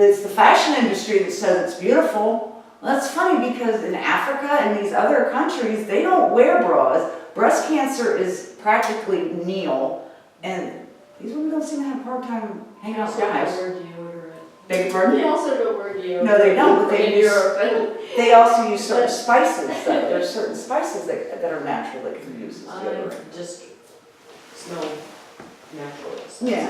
it's the fashion industry that says it's beautiful. Well, that's funny because in Africa and these other countries, they don't wear bras. Breast cancer is practically nil, and these women don't seem to have a hard time hanging out with guys. Beg your pardon? They also don't wear deodorant. No, they don't, but they also use certain But- spices. There's certain spices that are natural that can be used as I deodorant. just smell natural. Yeah.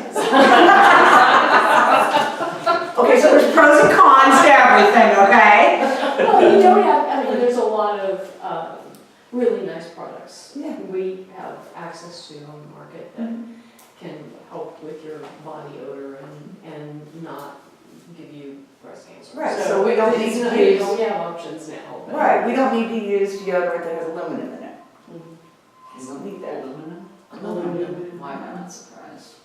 Okay, so there's pros and cons to everything, okay? Well, you don't have, I mean, there's a lot of really nice products. Yeah. We have access to on the market that can help with your body odor and not give you breast cancer. Right, so we don't need to use- We have options now. but- Right, we don't need to use deodorant that has aluminum in it. Mhm. We don't need that. Aluminum? Why am I not surprised?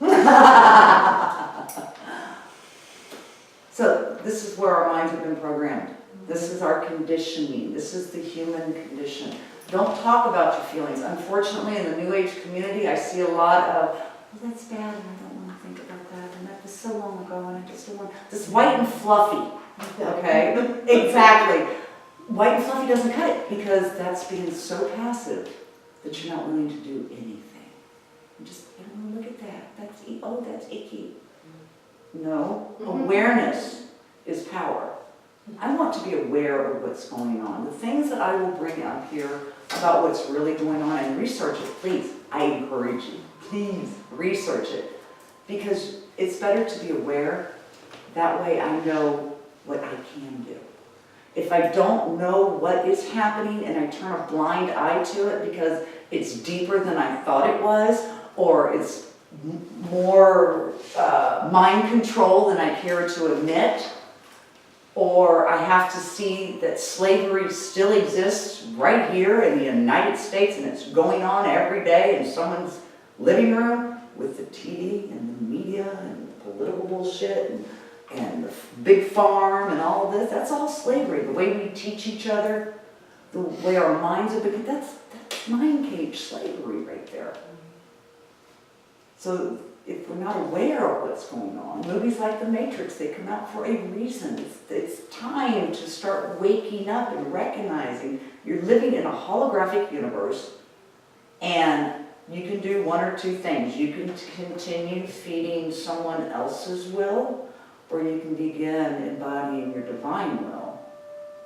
So this is where our minds have been programmed. This is our conditioning. This is the human condition. Don't talk about your feelings. Unfortunately, in the New Age community, I see a lot of, well, that's bad, and I don't want to think about that, and that was so long ago, and I just don't want, this white and fluffy, okay? Exactly. White and fluffy doesn't cut it, because that's being so passive that you're not willing to do anything. You just, oh, look at that, oh, that's icky. No, awareness is power. I want to be aware of what's going on. The things that I will bring up here about what's really going on, and research it, please. I encourage you. Please research it. Because it's better to be aware. That way I know what I can do. If I don't know what is happening and I turn a blind eye to it because it's deeper than I thought it was, or it's more mind control than I care to admit, or I have to see that slavery still exists right here in the United States and it's going on every day in someone's living room with the TV and the media and the political bullshit and the big farm and all of this, that's all slavery. The way we teach each other, the way our minds are, that's mind cage slavery right there. So if we're not aware of what's going on, movies like The Matrix, they come out for a reason. It's time to start waking up and recognizing you're living in a holographic universe, and you can do one or two things. You can continue feeding someone else's will, or you can begin embodying your divine will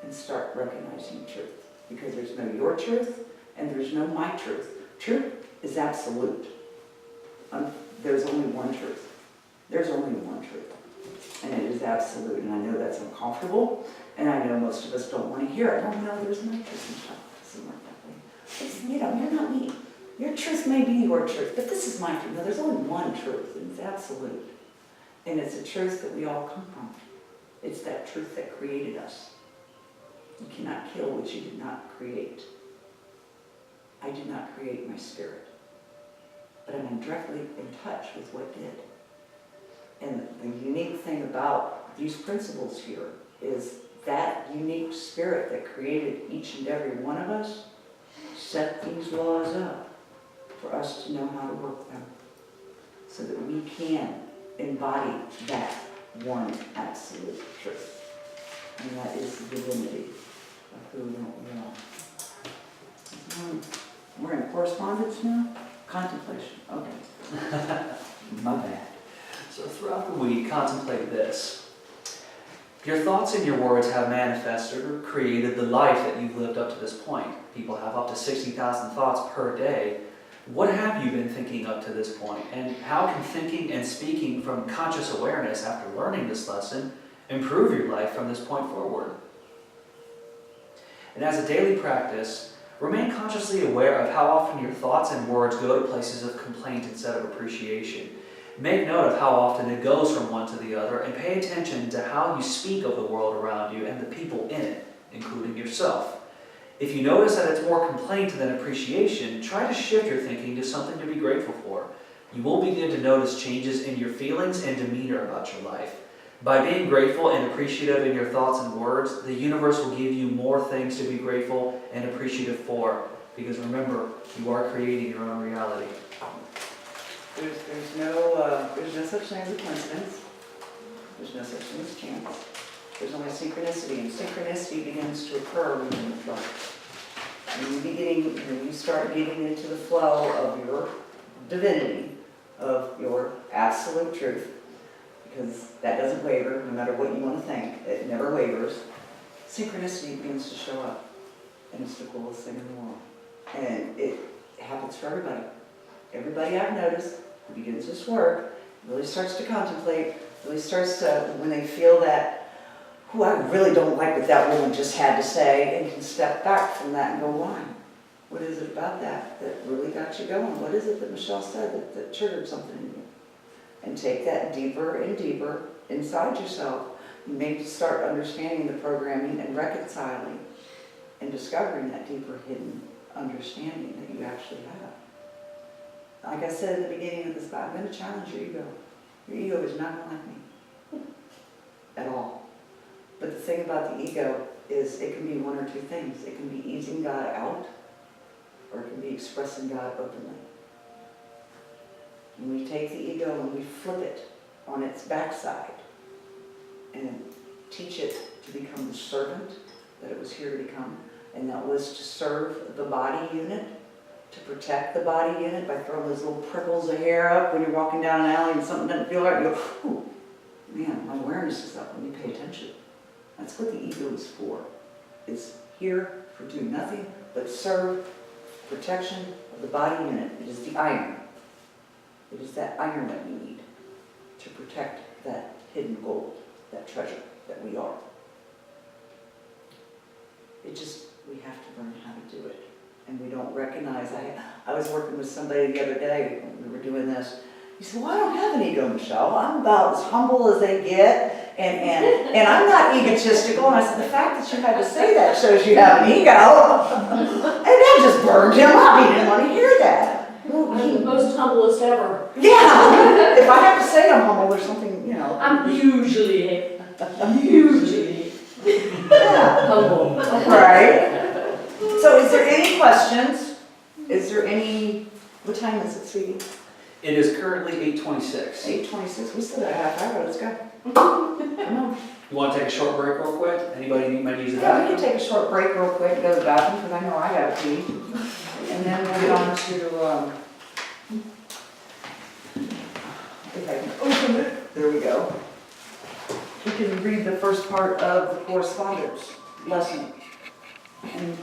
and start recognizing truth. Because there's no your truth, and there's no my truth. Truth is absolute. There's only one truth. There's only one truth. And it is absolute. And I know that's uncomfortable. And I know most of us don't want to hear it. Oh, no, there's my truth and stuff. It doesn't work that way. It's, you're not me. Your truth may be your truth, but this is my truth. No, there's only one truth, and it's absolute. And it's a truth that we all come from. It's that truth that created us. You cannot kill what you did not create. I did not create my spirit. But I'm directly in touch with what did. And the unique thing about these principles here is that unique spirit that created each and every one of us set these laws up for us to know how to work them so that we can embody that one absolute truth. And that is the divinity of who we are. We're in correspondence now? Contemplation, okay. My bad. So throughout the week, contemplate this. Your thoughts and your words have manifested or created the life that you've lived up to this point. People have up to 60,000 thoughts per day. What have you been thinking up to this point? And how can thinking and speaking from conscious awareness after learning this lesson improve your life from this point forward? And as a daily practice, remain consciously aware of how often your thoughts and words go to places of complaint instead of appreciation. Make note of how often it goes from one to the other, and pay attention to how you speak of the world around you and the people in it, including yourself. If you notice that it's more complaint than appreciation, try to shift your thinking to something to be grateful for. You will begin to notice changes in your feelings and demeanor about your life. By being grateful and appreciative in your thoughts and words, the universe will give you more things to be grateful and appreciative for. Because remember, you are creating your own reality. There's no such thing as a coincidence. There's no such thing as chance. There's only synchronicity, and synchronicity begins to occur within the flow. When you start getting into the flow of your divinity, of your absolute truth, because that doesn't waver, no matter what you want to think, it never wavers. Synchronicity begins to show up, and it's the coolest thing in the world. And it happens for everybody. Everybody I've noticed who begins this work really starts to contemplate, really starts to, when they feel that, oh, I really don't like what that woman just had to say, and can step back from that and go, why? What is it about that that really got you going? What is it that Michelle said that triggered something in you? And take that deeper and deeper inside yourself. You may start understanding the programming and reconciling and discovering that deeper hidden understanding that you actually have. Like I said at the beginning of this, I'm going to challenge your ego. Your ego is not going to like me at all. But the thing about the ego is it can be one or two things. It can be easing God out, or it can be expressing God openly. When we take the ego and we flip it on its backside and teach it to become the servant that it was here to become, and that was to serve the body unit, to protect the body unit by throwing those little prickles of hair up when you're walking down an alley and something doesn't feel right, you go, ooh, man, my awareness is up when you pay attention. That's what the ego is for. It's here for do nothing but serve protection of the body unit. It is the iron. It is that iron that we need to protect that hidden gold, that treasure that we are. We have to learn how to do it. And we don't recognize. I was working with somebody the other day when we were doing this. He said, well, I don't have an ego, Michelle. I'm about as humble as they get, and I'm not egotistical. And I said, the fact that you had to say that shows you have an ego. And that just burned him up. He didn't want to hear that. I'm the most humblest ever. Yeah. If I have to say I'm humble, there's something, you know. I'm usually Yeah. humble. Right. So is there any questions? Is there any, what time is it, sweetie? It is currently 8:26. 8:26, we still got a half hour, let's go. Come on. You want to take a short break real quick? Anybody might use the Yeah, we bathroom? can take a short break real quick, and go to the bathroom, because I know I gotta pee. And then we'll get on to, if I can open it, there we go. We can read the first part of the correspondence lesson. And